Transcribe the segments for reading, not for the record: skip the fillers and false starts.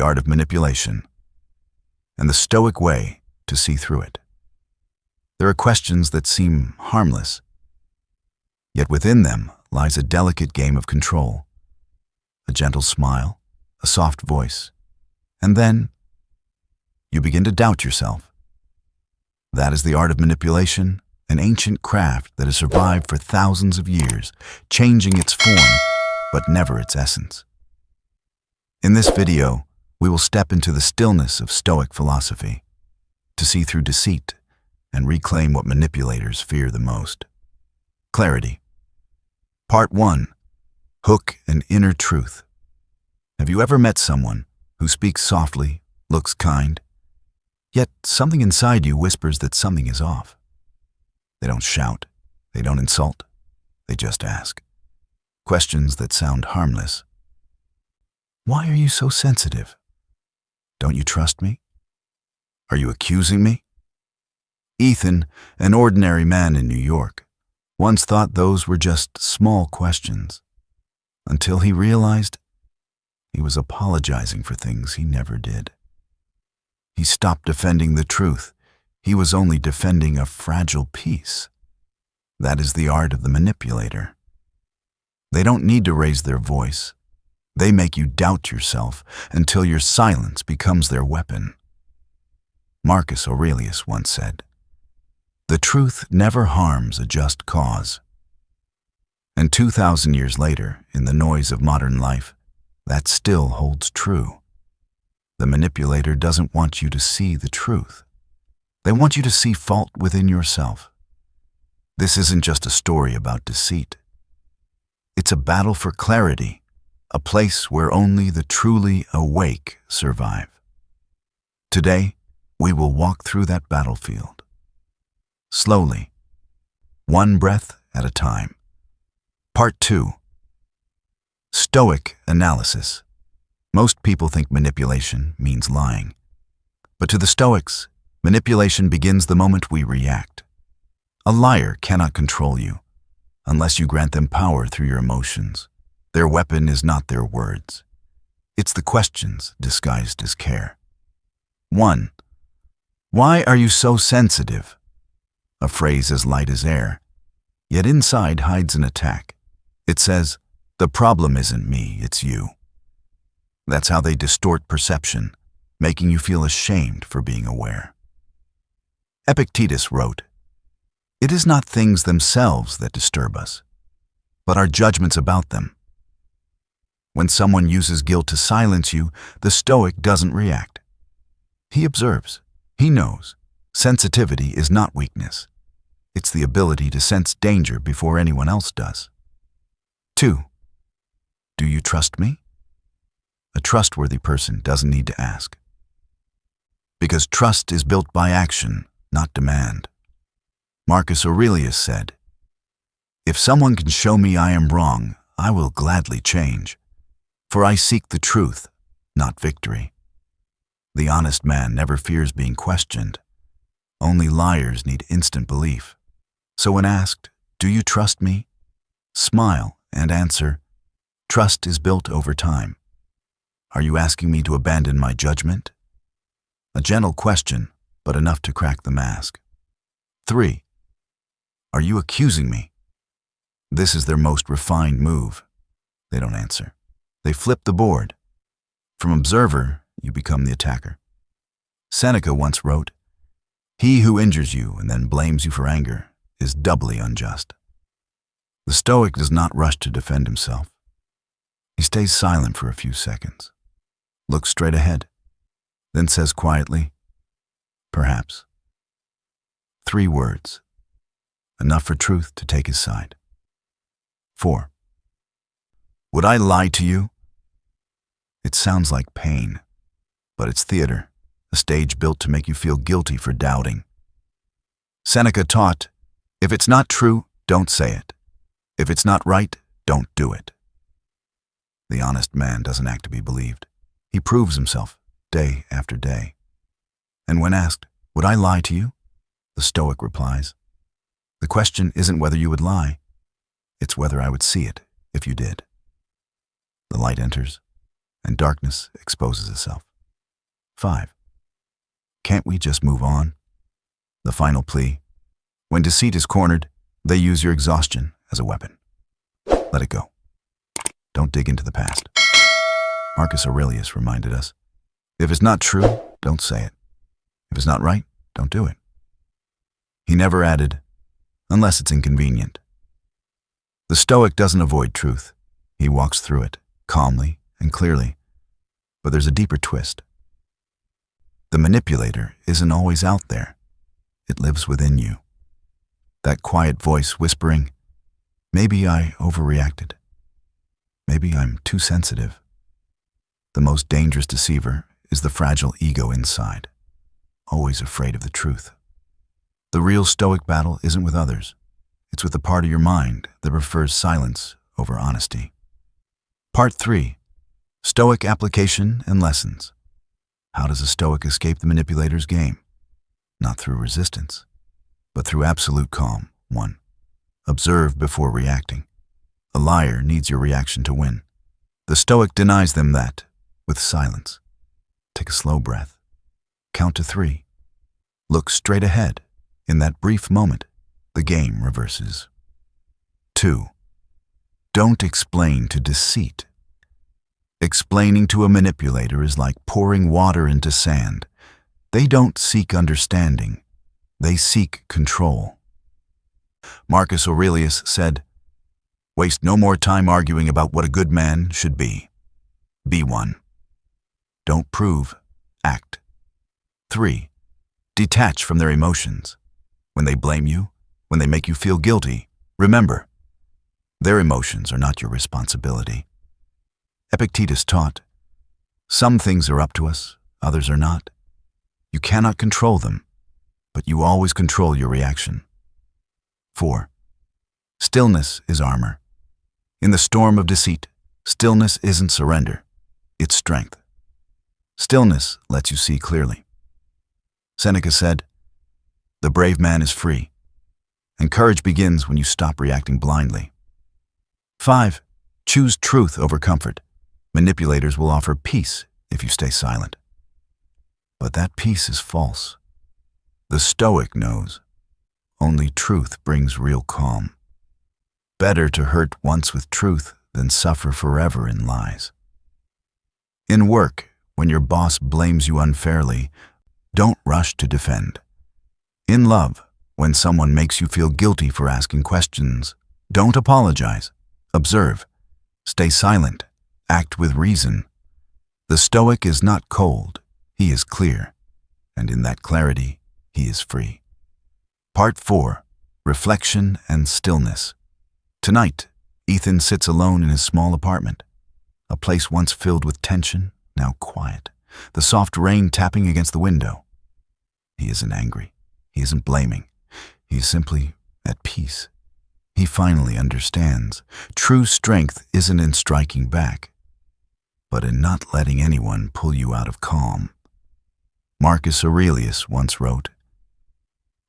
art of manipulation, and the Stoic way to see through it. There are questions that seem harmless, yet within them lies a delicate game of control. A gentle smile, a soft voice, and then you begin to doubt yourself. That is the art of manipulation, an ancient craft that has survived for thousands of years, changing its form, but never its essence. In this video, we will step into the stillness of Stoic philosophy, to see through deceit and reclaim what manipulators fear the most. Clarity. Part 1. Hook and inner truth. Have you ever met someone who speaks softly, looks kind, yet something inside you whispers that something is off? They don't shout, they don't insult, they just ask. Questions that sound harmless. Why are you so sensitive? Don't you trust me? Are you accusing me? Ethan, an ordinary man in New York, once thought those were just small questions, until he realized he was apologizing for things he never did. He stopped defending the truth. He was only defending a fragile peace. That is the art of the manipulator. They don't need to raise their voice. They make you doubt yourself until your silence becomes their weapon. Marcus Aurelius once said, "The truth never harms a just cause." And 2,000 years later, in the noise of modern life, that still holds true. The manipulator doesn't want you to see the truth. They want you to see fault within yourself. This isn't just a story about deceit. It's a battle for clarity, a place where only the truly awake survive. Today, we will walk through that battlefield. Slowly, one breath at a time. Part 2. Stoic analysis. Most people think manipulation means lying. But to the Stoics, manipulation begins the moment we react. A liar cannot control you unless you grant them power through your emotions. Their weapon is not their words. It's the questions disguised as care. 1. Why are you so sensitive? A phrase as light as air, yet inside hides an attack. It says, "The problem isn't me, it's you." That's how they distort perception, making you feel ashamed for being aware. Epictetus wrote, "It is not things themselves that disturb us, but our judgments about them." When someone uses guilt to silence you, the Stoic doesn't react. He observes. He knows. Sensitivity is not weakness. It's the ability to sense danger before anyone else does. 2. Do you trust me? A trustworthy person doesn't need to ask. Because trust is built by action, not demand. Marcus Aurelius said, "If someone can show me I am wrong, I will gladly change. For I seek the truth, not victory." The honest man never fears being questioned. Only liars need instant belief. So when asked, "Do you trust me?" smile and answer, "Trust is built over time." Are you asking me to abandon my judgment? A gentle question, but enough to crack the mask. 3. Are you accusing me? This is their most refined move. They don't answer. They flip the board. From observer, you become the attacker. Seneca once wrote, "He who injures you and then blames you for anger is doubly unjust." The Stoic does not rush to defend himself. He stays silent for a few seconds, looks straight ahead, then says quietly, "Perhaps." 3 words, enough for truth to take his side. 4. Would I lie to you? It sounds like pain, but it's theater, a stage built to make you feel guilty for doubting. Seneca taught, "If it's not true, don't say it. If it's not right, don't do it." The honest man doesn't act to be believed. He proves himself day after day. And when asked, "Would I lie to you?" the Stoic replies, "The question isn't whether you would lie, it's whether I would see it if you did." The light enters, and darkness exposes itself. 5. Can't we just move on? The final plea. When deceit is cornered, they use your exhaustion as a weapon. Let it go. Don't dig into the past. Marcus Aurelius reminded us, if it's not true, don't say it. If it's not right, don't do it. He never added, unless it's inconvenient. The Stoic doesn't avoid truth. He walks through it, calmly and clearly. But there's a deeper twist. The manipulator isn't always out there. It lives within you. That quiet voice whispering, maybe I overreacted. Maybe I'm too sensitive. The most dangerous deceiver is the fragile ego inside, always afraid of the truth. The real Stoic battle isn't with others. It's with the part of your mind that prefers silence over honesty. Part 3. Stoic application and lessons. How does a Stoic escape the manipulator's game? Not through resistance, but through absolute calm. 1. Observe before reacting. A liar needs your reaction to win. The Stoic denies them that with silence. Take a slow breath. Count to 3. Look straight ahead. In that brief moment, the game reverses. 2. Don't explain to deceit. Explaining to a manipulator is like pouring water into sand. They don't seek understanding. They seek control. Marcus Aurelius said, waste no more time arguing about what a good man should be. Be one. Don't prove, act. 3. Detach from their emotions. When they blame you, when they make you feel guilty, remember, their emotions are not your responsibility. Epictetus taught, some things are up to us, others are not. You cannot control them, but you always control your reaction. 4. Stillness is armor. In the storm of deceit, stillness isn't surrender, it's strength. Stillness lets you see clearly. Seneca said, the brave man is free, and courage begins when you stop reacting blindly. 5. Choose truth over comfort. Manipulators will offer peace if you stay silent. But that peace is false. The Stoic knows only truth brings real calm. Better to hurt once with truth than suffer forever in lies. In work, when your boss blames you unfairly, don't rush to defend. In love, when someone makes you feel guilty for asking questions, don't apologize. Observe. Stay silent. Act with reason. The Stoic is not cold. He is clear. And in that clarity, he is free. Part 4. Reflection and stillness. Tonight, Ethan sits alone in his small apartment. A place once filled with tension, now quiet. The soft rain tapping against the window. He isn't angry. He isn't blaming. He is simply at peace. He finally understands. True strength isn't in striking back, but in not letting anyone pull you out of calm. Marcus Aurelius once wrote,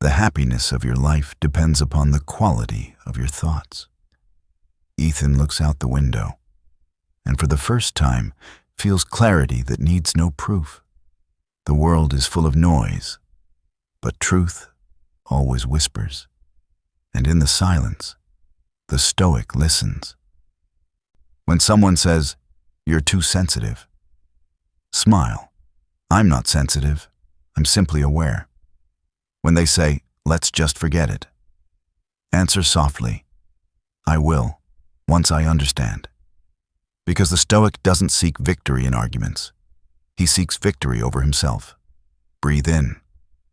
the happiness of your life depends upon the quality of your thoughts. Ethan looks out the window, and for the first time feels clarity that needs no proof. The world is full of noise, but truth always whispers. And in the silence, the Stoic listens. When someone says, you're too sensitive, smile. I'm not sensitive. I'm simply aware. When they say, let's just forget it, answer softly, I will, once I understand. Because the Stoic doesn't seek victory in arguments. He seeks victory over himself. Breathe in,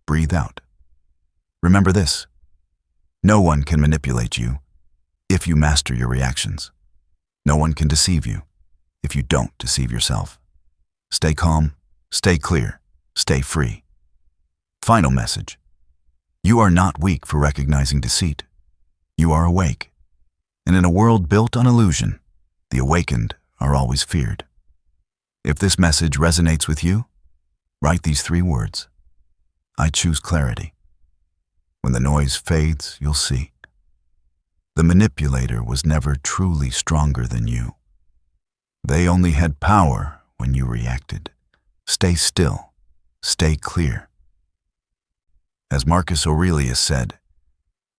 breathe out. Remember this. No one can manipulate you if you master your reactions. No one can deceive you if you don't deceive yourself. Stay calm, stay clear, stay free. Final message. You are not weak for recognizing deceit. You are awake. And in a world built on illusion, the awakened are always feared. If this message resonates with you, write these 3 words. I choose clarity. When the noise fades, you'll see. The manipulator was never truly stronger than you. They only had power when you reacted. Stay still stay clear. As Marcus Aurelius said,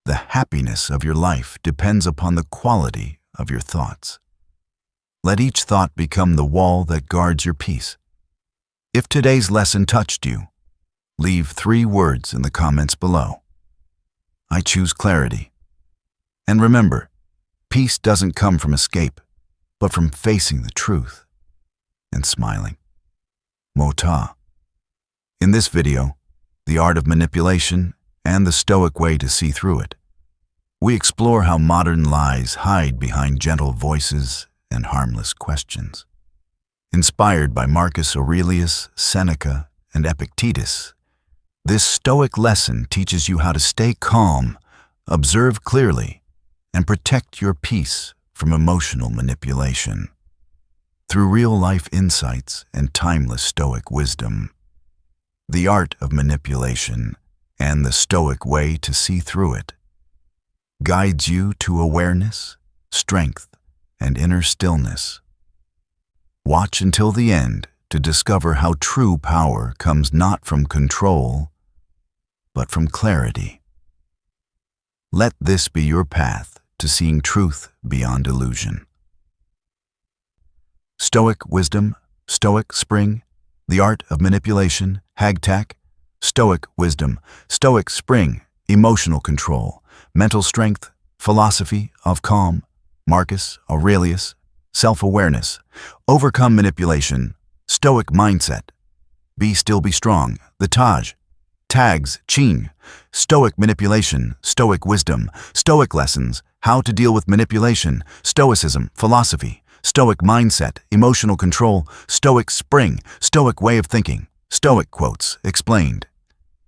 the happiness of your life depends upon the quality of your thoughts. Let each thought become the wall that guards your peace. If today's lesson touched you, leave 3 words in the comments below. I choose clarity. And remember, peace doesn't come from escape, but from facing the truth and smiling. Mota. In this video, the art of manipulation and the Stoic way to see through it, we explore how modern lies hide behind gentle voices and harmless questions. Inspired by Marcus Aurelius, Seneca, and Epictetus, this Stoic lesson teaches you how to stay calm, observe clearly, and protect your peace from emotional manipulation. Through real-life insights and timeless Stoic wisdom, the art of manipulation and the Stoic way to see through it guides you to awareness, strength, and inner stillness. Watch until the end to discover how true power comes not from control, but from clarity. Let this be your path to seeing truth beyond illusion. Stoic wisdom, Stoic spring, the art of manipulation, Hagtack, Stoic wisdom, Stoic spring, emotional control, mental strength, philosophy of calm, Marcus Aurelius, self-awareness, overcome manipulation, Stoic mindset, be still be strong, the Taj, tags, Ching, Stoic manipulation, Stoic wisdom, Stoic lessons, how to deal with manipulation, Stoicism, philosophy, Stoic mindset, emotional control, Stoic spring, Stoic way of thinking, Stoic quotes, explained.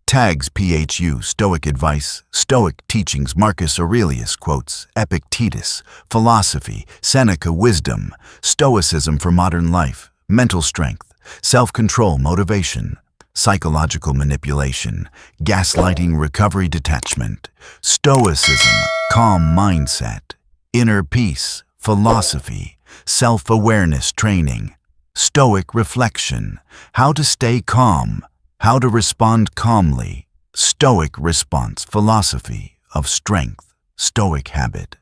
Tags PHU, Stoic advice, Stoic teachings, Marcus Aurelius quotes, Epictetus, philosophy, Seneca wisdom, Stoicism for modern life, mental strength, self-control, motivation, psychological manipulation, gaslighting, recovery, detachment, Stoicism, calm mindset, inner peace, philosophy, self-awareness training, Stoic reflection, how to stay calm, how to respond calmly, Stoic response, philosophy of strength, Stoic habit,